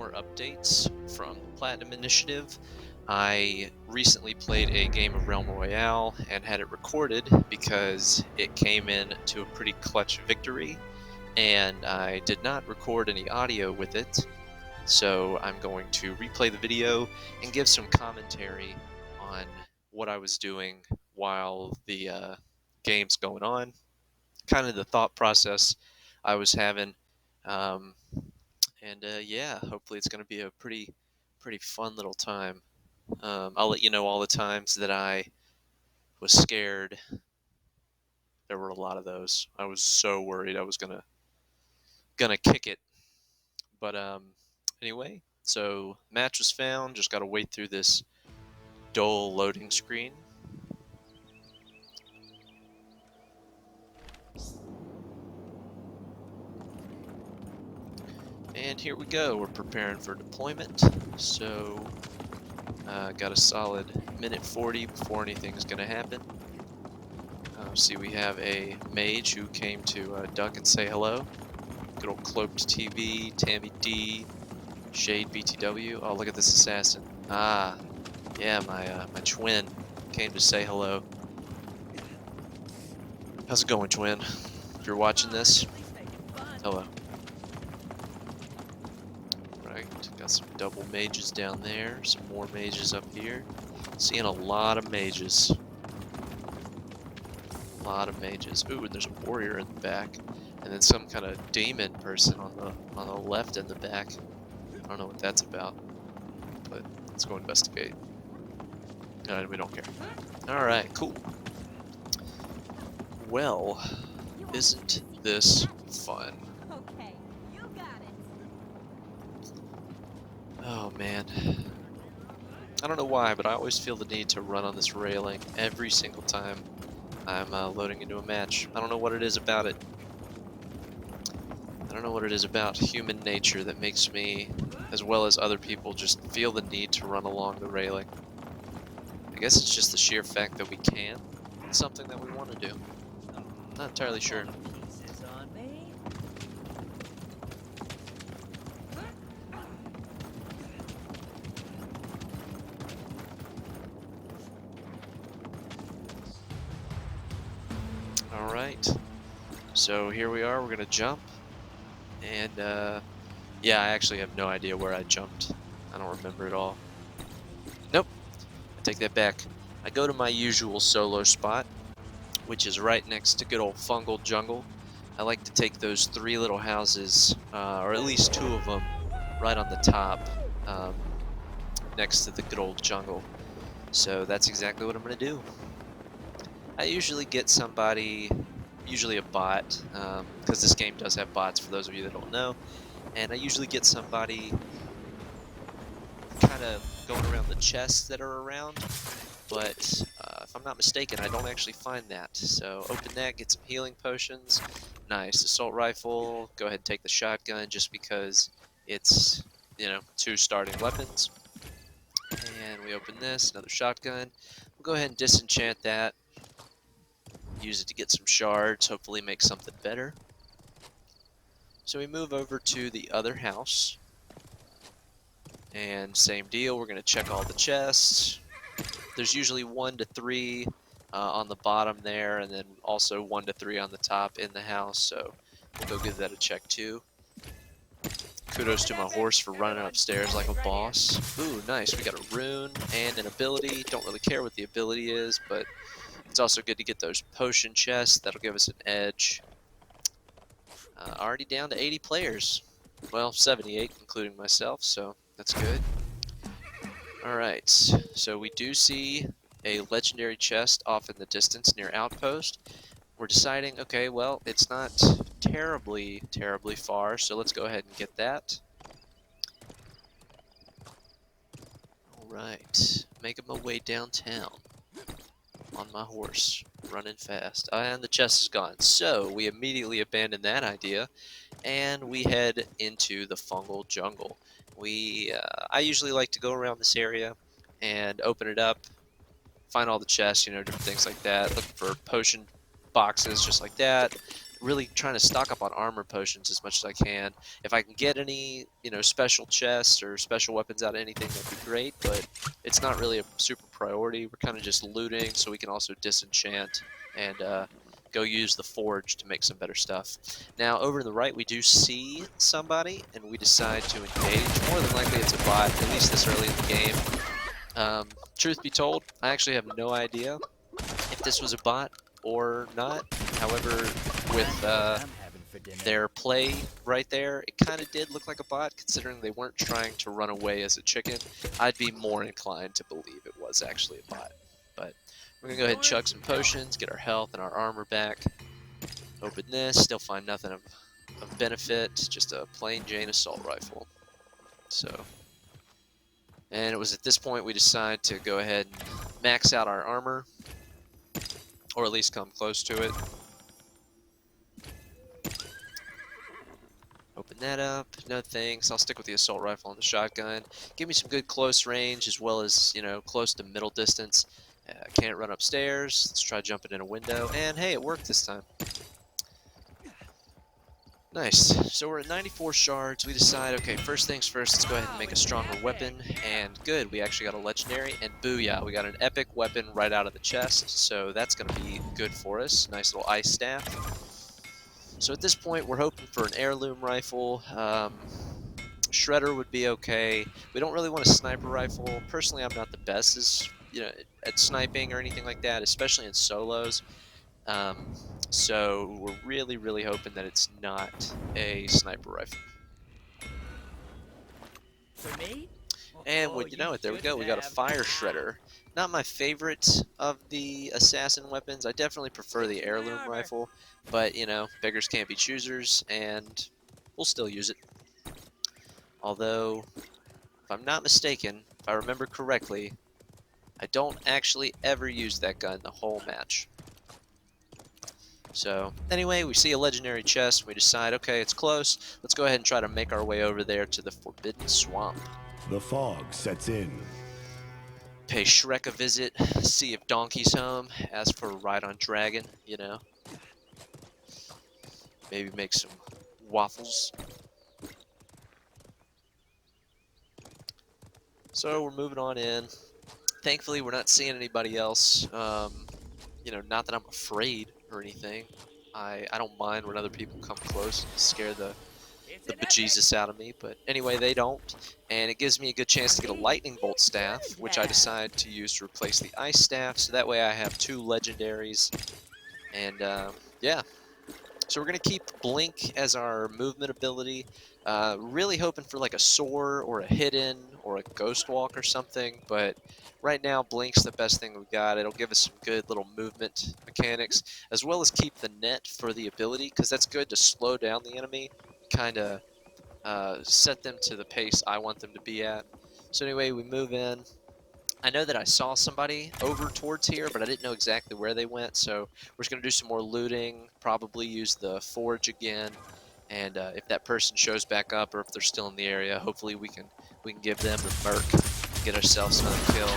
more updates from the Platinum Initiative. I recently played a game of Realm Royale and had it recorded because it came in to a pretty clutch victory, and I did not record any audio with it. So I'm going to replay the video and give some commentary on what I was doing while the game's going on, kind of the thought process I was having. Um, and yeah, hopefully it's going to be a pretty fun little time. I'll let you know all the times that I was scared. There were a lot of those. I was so worried I was gonna kick it. But anyway, so match was found. Just got to wait through this dull loading screen. And here we go. We're preparing for deployment. So got a solid minute 40 before anything's gonna happen. See, we have a mage who came to duck and say hello. Good old Cloaked TV, Tammy D, Shade BTW. Oh, look at this assassin. Ah, yeah, my twin came to say hello. How's it going, twin? If you're watching this, hello. Right, got some double mages down there, some more mages up here. Seeing a lot of mages. A lot of mages. Ooh, and there's a warrior in the back, and then some kind of demon person on the left in the back. I don't know what that's about, but let's go investigate. We don't care. All right, cool. Well, isn't this fun? Okay, you got it. Oh man. I don't know why, but I always feel the need to run on this railing every single time I'm loading into a match. I don't know what it is about it. I don't know what it is about human nature that makes me, as well as other people, just feel the need to run along the railing. I guess it's just the sheer fact that we can. It's something that we want to do. Not entirely sure. Alright, so here we are, we're gonna jump, and yeah, I actually have no idea where I jumped. I don't remember at all. Nope, I take that back. I go to my usual solo spot, which is right next to good old Fungal Jungle. I like to take those three little houses, or at least two of them, right on the top, next to the good old jungle. So that's exactly what I'm gonna do. I usually get somebody, usually a bot, because this game does have bots for those of you that don't know, and I usually get somebody kind of going around the chests that are around, but if I'm not mistaken, I don't actually find that. So open that, get some healing potions. Nice. Assault rifle, go ahead and take the shotgun just because it's, you know, two starting weapons. And we open this, another shotgun. We'll go ahead and disenchant that. Use it to get some shards, hopefully make something better. So we move over to the other house. And same deal, we're going to check all the chests. There's usually 1 to 3 on the bottom there, and then also 1 to 3 on the top in the house, so we'll go give that a check too. Kudos to my horse for running upstairs like a boss. Ooh, nice, we got a rune and an ability. Don't really care what the ability is, but it's also good to get those potion chests. That'll give us an edge. Already down to 80 players. Well, 78, including myself, so that's good. Alright, so we do see a legendary chest off in the distance near Outpost. We're deciding, okay, well, it's not terribly far, so let's go ahead and get that. Alright, making my way downtown on my horse, running fast. And the chest is gone, so we immediately abandon that idea, and we head into the Fungal Jungle. I usually like to go around this area and open it up, find all the chests, you know, different things like that, look for potion boxes just like that, really trying to stock up on armor potions as much as I can. If I can get any, special chests or special weapons out of anything, that'd be great, but it's not really a super priority. We're kind of just looting so we can also disenchant and go use the forge to make some better stuff. Now, over to the right, we do see somebody, and we decide to engage. More than likely, it's a bot, at least this early in the game. Truth be told, I actually have no idea if this was a bot or not. However, with their play right there, it kind of did look like a bot, considering they weren't trying to run away as a chicken. I'd be more inclined to believe it was actually a bot. But we're going to go ahead and chug some potions, get our health and our armor back. Open this, still find nothing of benefit, just a plain Jane assault rifle. So, and it was at this point we decided to go ahead and max out our armor, or at least come close to it. Open that up. No thanks. I'll stick with the assault rifle and the shotgun. Give me some good close range as well as, close to middle distance. Can't run upstairs. Let's try jumping in a window. And hey, it worked this time. Nice. So we're at 94 shards. We decide, okay, first things first, let's go ahead and make a stronger weapon. And good, we actually got a legendary. And booyah, we got an epic weapon right out of the chest. So that's going to be good for us. Nice little ice staff. So at this point, we're hoping for an heirloom rifle. Shredder would be okay. We don't really want a sniper rifle. Personally, I'm not the best at sniping or anything like that, especially in solos. So we're really, really hoping that it's not a sniper rifle. For me? And you know it, there we go. We got a fire shredder. Not my favorite of the assassin weapons. I definitely prefer the heirloom rifle, but beggars can't be choosers, and we'll still use it. Although, if I'm not mistaken, if I remember correctly, I don't actually ever use that gun the whole match. So, anyway, we see a legendary chest. We decide, okay, it's close. Let's go ahead and try to make our way over there to the Forbidden Swamp. The fog sets in. Pay Shrek a visit, see if Donkey's home, ask for a ride on Dragon, Maybe make some waffles. So we're moving on in. Thankfully, we're not seeing anybody else. Not that I'm afraid or anything. I don't mind when other people come close and scare the bejesus out of me, but anyway, they don't, and it gives me a good chance to get a lightning bolt staff, which I decide to use to replace the ice staff, so that way I have 2 legendaries, and yeah. So we're going to keep Blink as our movement ability, really hoping for like a soar or a hidden or a ghost walk or something, but right now Blink's the best thing we got. It'll give us some good little movement mechanics, as well as keep the net for the ability, because that's good to slow down the enemy, kind of set them to the pace I want them to be at. So anyway, we move in. I know that I saw somebody over towards here, but I didn't know exactly where they went, so we're just going to do some more looting, probably use the forge again, and if that person shows back up or if they're still in the area, hopefully we can give them the merc and get ourselves another kill,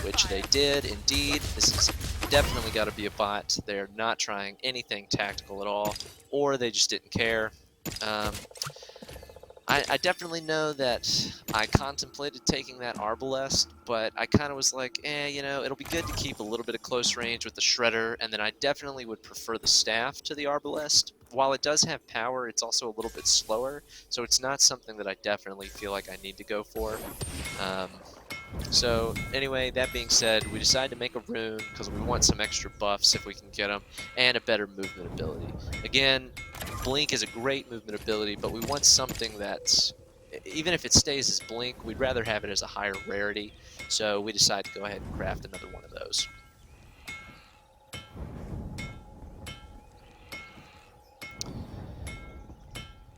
which they did indeed. This has definitely got to be a bot. They're not trying anything tactical at all, or they just didn't care. I definitely know that I contemplated taking that Arbalest, but I kind of was like, it'll be good to keep a little bit of close range with the Shredder, and then I definitely would prefer the staff to the Arbalest. While it does have power, it's also a little bit slower, so it's not something that I definitely feel like I need to go for. So anyway, that being said, we decided to make a rune because we want some extra buffs if we can get them, and a better movement ability. Again, Blink is a great movement ability, but we want something that's, even if it stays as Blink, we'd rather have it as a higher rarity, so we decided to go ahead and craft another one of those.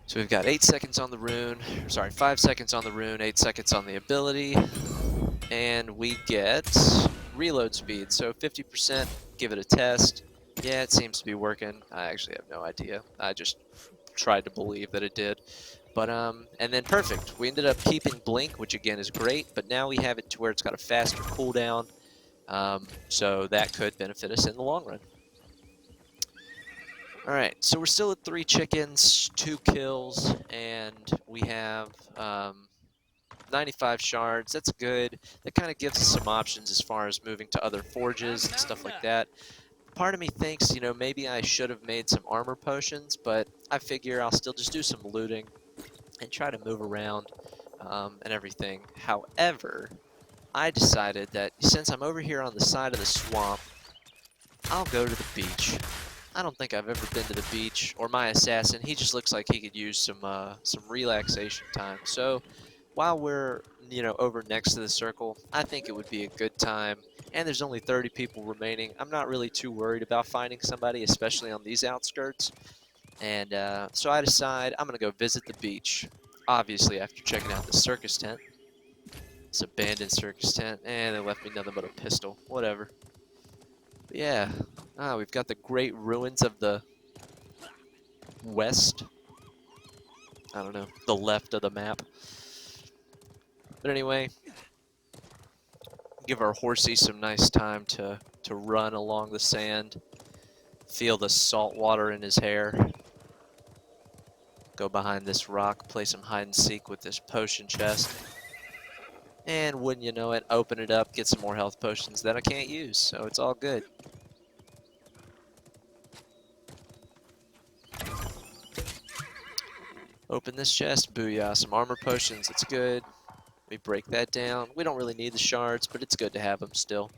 So we've got 8 seconds on the rune, 5 seconds on the rune, 8 seconds on the ability, and we get reload speed. So 50%, give it a test. Yeah, it seems to be working. I actually have no idea. I just tried to believe that it did. But, and then perfect. We ended up keeping Blink, which again is great, but now we have it to where it's got a faster cooldown. So that could benefit us in the long run. Alright, so we're still at 3 chickens, 2 kills, and we have 95 shards. That's good. That kind of gives us some options as far as moving to other forges and stuff like that. Part of me thinks, you know, maybe I should have made some armor potions, but I figure I'll still just do some looting and try to move around and everything. However, I decided that since I'm over here on the side of the swamp, I'll go to the beach. I don't think I've ever been to the beach, or my assassin, he just looks like he could use some relaxation time. So while we're, you know, over next to the circle, I think it would be a good time. And there's only 30 people remaining. I'm not really too worried about finding somebody, especially on these outskirts. And so I decide I'm going to go visit the beach. Obviously, after checking out the circus tent. This abandoned circus tent. And they left me nothing but a pistol. Whatever. But yeah. We've got the great ruins of the west. I don't know. The left of the map. But anyway, give our horsey some nice time to run along the sand. Feel the salt water in his hair. Go behind this rock, play some hide and seek with this potion chest. And wouldn't you know it, open it up, get some more health potions that I can't use, so it's all good. Open this chest, booyah, some armor potions, it's good. We break that down. We don't really need the shards, but it's good to have them still.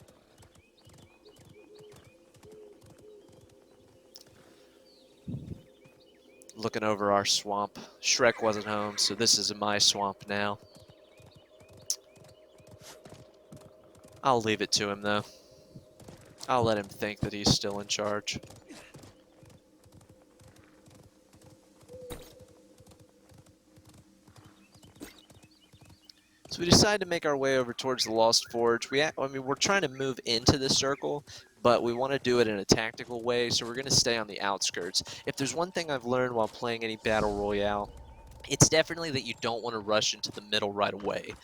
Looking over our swamp. Shrek wasn't home, so this is my swamp now. I'll leave it to him, though. I'll let him think that he's still in charge. So we decide to make our way over towards the Lost Forge. We're trying to move into the circle, but we want to do it in a tactical way, so we're going to stay on the outskirts. If there's one thing I've learned while playing any Battle Royale, it's definitely that you don't want to rush into the middle right away.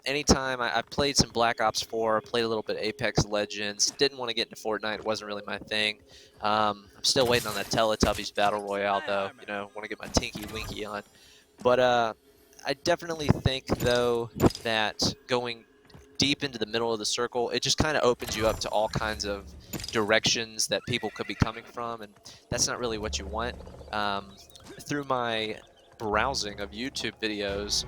Anytime I played some Black Ops 4, played a little bit Apex Legends, didn't want to get into Fortnite, it wasn't really my thing. I'm still waiting on that Teletubbies Battle Royale, though. You know, want to get my Tinky Winky on. But I definitely think, though, that going deep into the middle of the circle, it just kind of opens you up to all kinds of directions that people could be coming from, and that's not really what you want. Through my browsing of YouTube videos,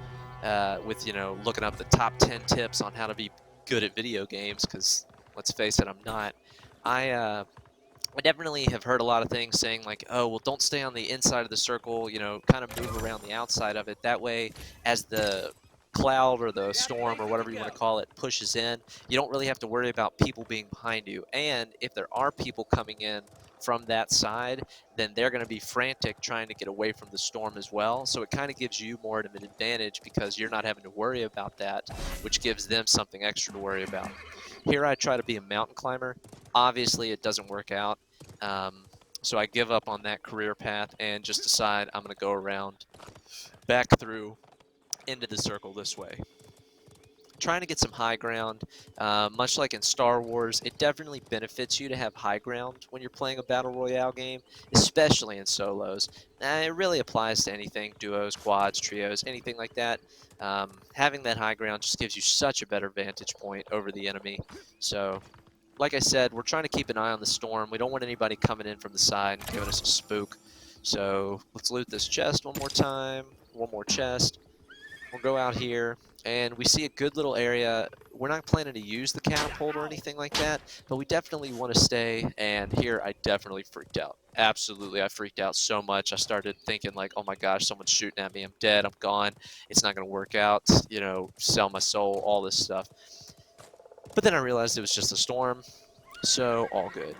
with, you know, looking up the top 10 tips on how to be good at video games, because let's face it, I'm not. I definitely have heard a lot of things saying like, oh, well, don't stay on the inside of the circle, you know, kind of move around the outside of it. That way, as the cloud or the storm or whatever you want to call it pushes in, you don't really have to worry about people being behind you. And if there are people coming in from that side, then they're going to be frantic trying to get away from the storm as well. So it kind of gives you more of an advantage because you're not having to worry about that, which gives them something extra to worry about. Here I try to be a mountain climber. Obviously, it doesn't work out. So I give up on that career path and just decide I'm going to go around back through into the circle this way. Trying to get some high ground. Much like in Star Wars, it definitely benefits you to have high ground when you're playing a Battle Royale game, especially in solos. It really applies to anything, duos, quads, trios, anything like that. Having that high ground just gives you such a better vantage point over the enemy. So like I said, we're trying to keep an eye on the storm. We don't want anybody coming in from the side and giving us a spook. So let's loot this chest one more time. One more chest. We'll go out here, and we see a good little area. We're not planning to use the catapult or anything like that, but we definitely want to stay, and here I definitely freaked out. Absolutely, I freaked out so much. I started thinking like, oh my gosh, someone's shooting at me. I'm dead. I'm gone. It's not going to work out. You know, sell my soul, all this stuff. But then I realized it was just a storm, so all good.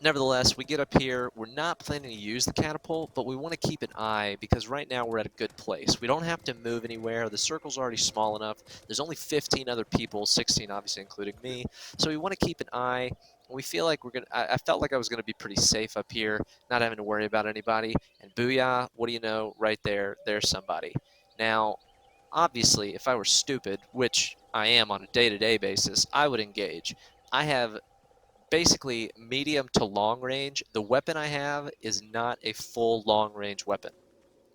Nevertheless, we get up here. We're not planning to use the catapult, but we want to keep an eye because right now we're at a good place. We don't have to move anywhere. The circle's already small enough. There's only 15 other people, 16 obviously including me. So we want to keep an eye. We feel like we're going to... I felt like I was going to be pretty safe up here, not having to worry about anybody. And booyah, what do you know? Right there, there's somebody. Now, obviously, if I were stupid, which I am on a day-to-day basis, I would engage. I have basically medium to long range. The weapon I have is not a full long range weapon.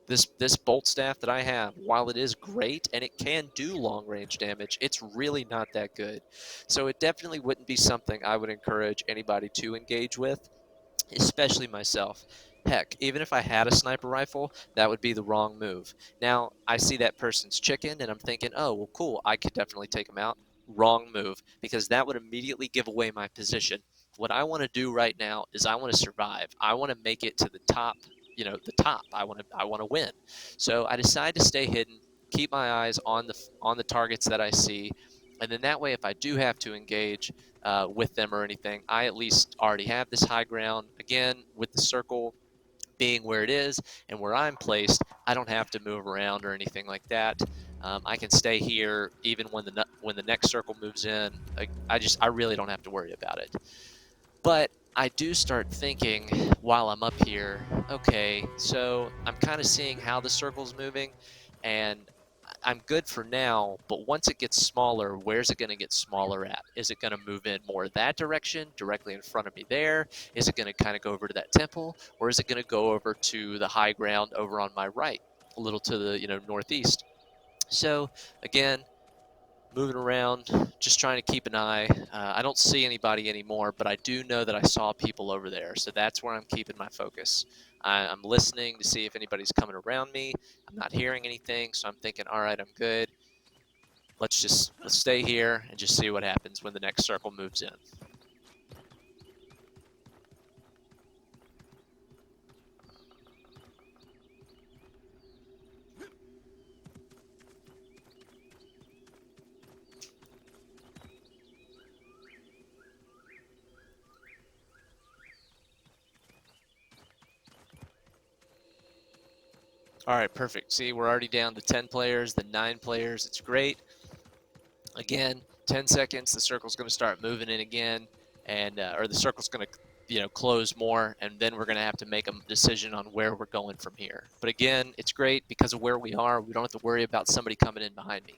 This bolt staff that I have, while it is great and it can do long range damage, it's really not that good. So it definitely wouldn't be something I would encourage anybody to engage with, especially myself. Heck, even if I had a sniper rifle, that would be the wrong move. Now, I see that person's chicken, and I'm thinking, oh, well, cool, I could definitely take him out. Wrong move, because that would immediately give away my position. What I want to do right now is I want to survive. I want to make it to the top, the top. I want to win. So I decide to stay hidden, keep my eyes on the targets that I see, and then that way, if I do have to engage, with them or anything, I at least already have this high ground. Again, with the circle being where it is and where I'm placed, I don't have to move around or anything like that. I can stay here even when the next circle moves in. I really don't have to worry about it. But I do start thinking while I'm up here, okay, so I'm kind of seeing how the circle's moving, and I'm good for now, but once it gets smaller, where's it going to get smaller at? Is it going to move in more that direction, directly in front of me there? Is it going to kind of go over to that temple, or is it going to go over to the high ground over on my right, a little to the northeast? So again, moving around, just trying to keep an eye. I don't see anybody anymore, but I do know that I saw people over there, so that's where I'm keeping my focus. I'm listening to see if anybody's coming around me. I'm not hearing anything, so I'm thinking, all right, I'm good. Let's stay here and just see what happens when the next circle moves in. All right, perfect. See, we're already down to 10 players, then 9 players. It's great. Again, 10 seconds, the circle's going to start moving in again, and or the circle's going to close more, and then we're going to have to make a decision on where we're going from here. But again, it's great because of where we are. We don't have to worry about somebody coming in behind me.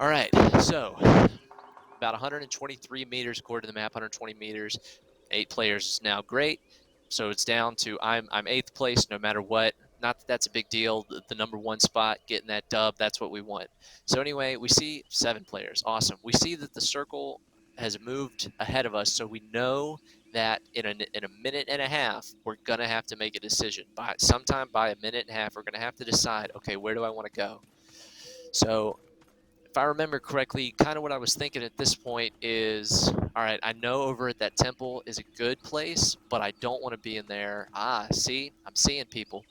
All right, so about 123 meters according to the map, 120 meters. 8 players is now great. So it's down to I'm 8th place no matter what. Not that that's a big deal. The number 1 spot, getting that dub, that's what we want. So anyway, we see 7 players. Awesome. We see that the circle has moved ahead of us, so we know that in a minute and a half, we're going to have to make a decision. Sometime by a minute and a half, we're going to have to decide, okay, where do I want to go? So if I remember correctly, kind of what I was thinking at this point is, all right, I know over at that temple is a good place, but I don't want to be in there. See, I'm seeing people.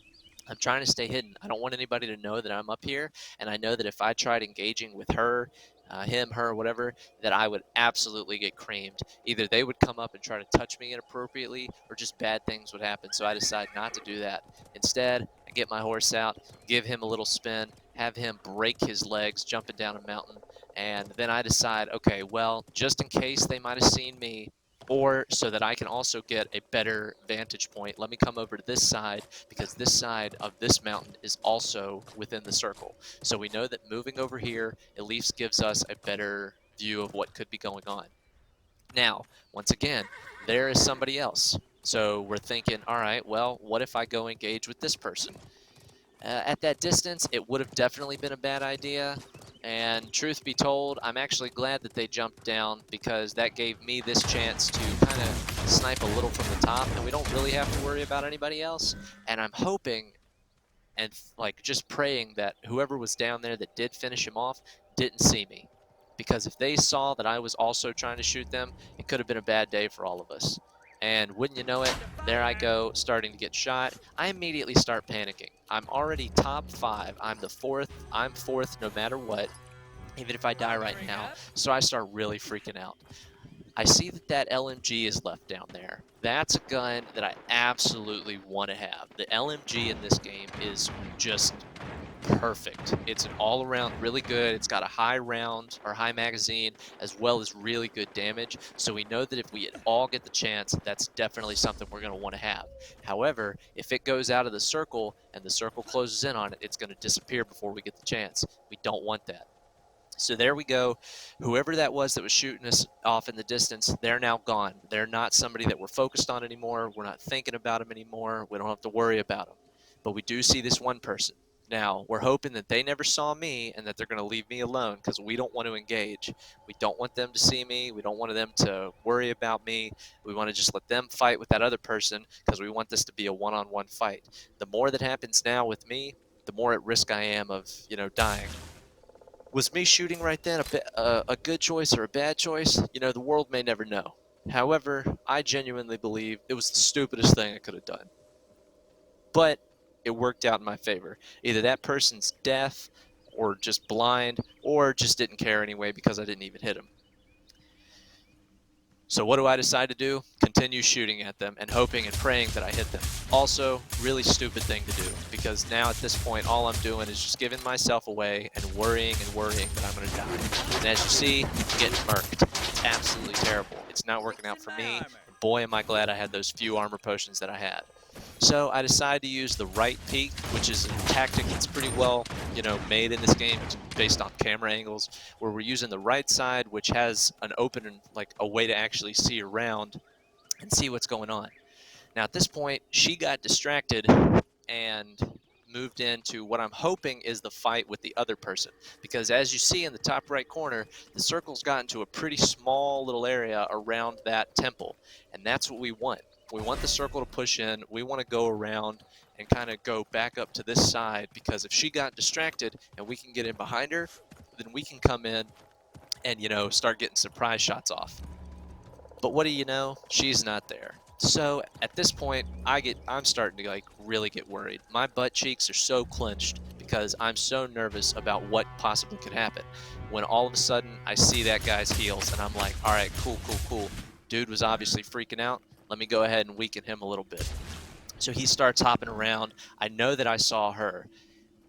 I'm trying to stay hidden. I don't want anybody to know that I'm up here, and I know that if I tried engaging with her, him, her, whatever, that I would absolutely get creamed. Either they would come up and try to touch me inappropriately, or just bad things would happen, so I decide not to do that. Instead, I get my horse out, give him a little spin, have him break his legs jumping down a mountain, and then I decide, okay, well, just in case they might have seen me, or so that I can also get a better vantage point, let me come over to this side, because this side of this mountain is also within the circle. So we know that moving over here at least gives us a better view of what could be going on. Now, once again, there is somebody else. So we're thinking, all right, well, what if I go engage with this person? At that distance, it would have definitely been a bad idea. And truth be told, I'm actually glad that they jumped down, because that gave me this chance to kind of snipe a little from the top, and we don't really have to worry about anybody else. And I'm hoping and just praying that whoever was down there that did finish him off didn't see me. Because if they saw that I was also trying to shoot them, it could have been a bad day for all of us. And wouldn't you know it, there I go, starting to get shot. I immediately start panicking. I'm already top 5. I'm fourth no matter what, even if I die right now. So I start really freaking out. I see that LMG is left down there. That's a gun that I absolutely want to have. The LMG in this game is just perfect. It's an all-around really good. It's got a high round or high magazine as well as really good damage. So we know that if we all get the chance, that's definitely something we're going to want to have. However, if it goes out of the circle and the circle closes in on it, it's going to disappear before we get the chance. We don't want that. So there we go. Whoever that was that was shooting us off in the distance, they're now gone. They're not somebody that we're focused on anymore. We're not thinking about them anymore. We don't have to worry about them. But we do see this one person. Now, we're hoping that they never saw me and that they're going to leave me alone because we don't want to engage. We don't want them to see me. We don't want them to worry about me. We want to just let them fight with that other person because we want this to be a one-on-one fight. The more that happens now with me, the more at risk I am of, dying. Was me shooting right then a good choice or a bad choice? The world may never know. However, I genuinely believe it was the stupidest thing I could have done. But it worked out in my favor. Either that person's deaf, or just blind, or just didn't care anyway because I didn't even hit him. So what do I decide to do? Continue shooting at them and hoping and praying that I hit them. Also, really stupid thing to do because now at this point all I'm doing is just giving myself away and worrying that I'm going to die. And as you see, I'm getting murked. It's absolutely terrible. It's not working out for me. Boy, am I glad I had those few armor potions that I had. So I decided to use the right peek, which is a tactic that's pretty well, made in this game. It's based on camera angles, where we're using the right side, which has an open, like a way to actually see around and see what's going on. Now at this point, she got distracted and moved into what I'm hoping is the fight with the other person. Because as you see in the top right corner, the circle's gotten to a pretty small little area around that temple. And that's what we want. We want the circle to push in. We want to go around and kind of go back up to this side, because if she got distracted and we can get in behind her, then we can come in and, start getting surprise shots off. But what do you know? She's not there. So at this point, I'm starting to really get worried. My butt cheeks are so clenched because I'm so nervous about what possibly could happen. When all of a sudden I see that guy's heels and I'm like, all right, cool. Dude was obviously freaking out. Let me go ahead and weaken him a little bit. So he starts hopping around. I know that I saw her.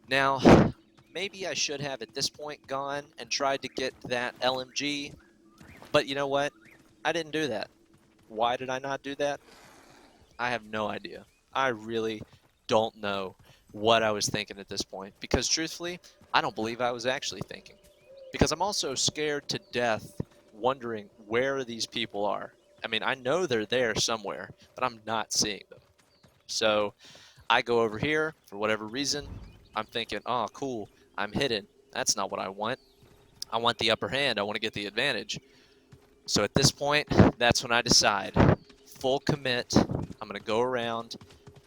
Now, maybe I should have at this point gone and tried to get that LMG, but you know what? I didn't do that. Why did I not do that? I have no idea. I really don't know what I was thinking at this point, because truthfully, I don't believe I was actually thinking. Because I'm also scared to death, wondering where these people are. I mean, I know they're there somewhere, but I'm not seeing them. So I go over here for whatever reason. I'm thinking, oh, cool, I'm hidden. That's not what I want. I want the upper hand. I want to get the advantage. So at this point, that's when I decide, full commit. I'm going to go around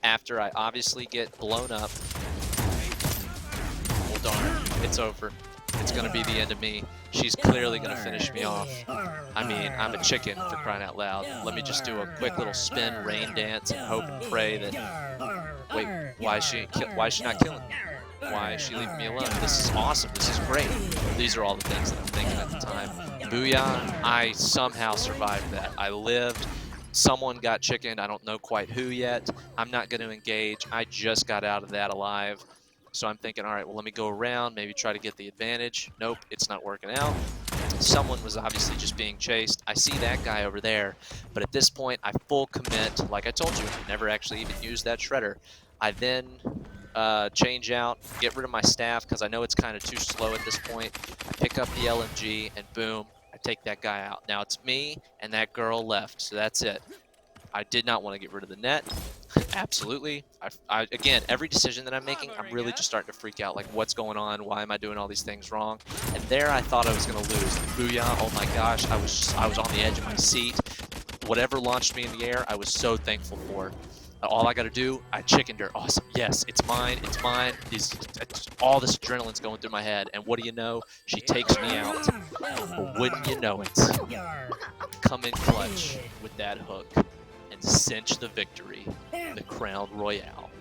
after I obviously get blown up. Well, darn, it's over. It's going to be the end of me. She's clearly going to finish me off. I mean, I'm a chicken, for crying out loud. Let me just do a quick little spin rain dance and hope and pray that... Wait, why is she not killing me? Why is she leaving me alone? This is awesome. This is great. These are all the things that I'm thinking at the time. Booyah, I somehow survived that. I lived. Someone got chickened. I don't know quite who yet. I'm not going to engage. I just got out of that alive. So I'm thinking, all right, well, let me go around, maybe try to get the advantage. Nope, it's not working out. Someone was obviously just being chased. I see that guy over there, but at this point, I full commit. Like I told you, I never actually even used that shredder. I then change out, get rid of my staff because I know it's kind of too slow at this point. I pick up the LMG, and boom, I take that guy out. Now it's me and that girl left, so that's it. I did not want to get rid of the net. Absolutely. Again, every decision that I'm making, I'm really just starting to freak out. Like, what's going on? Why am I doing all these things wrong? And there I thought I was going to lose. Booyah. Oh my gosh. I was on the edge of my seat. Whatever launched me in the air, I was so thankful for. All I got to do, I chickened her. Awesome. Yes, it's mine. It's mine. All this adrenaline's going through my head. And what do you know? She takes me out. But wouldn't you know it? Come in clutch with that hook and cinch the victory, the crown Royale.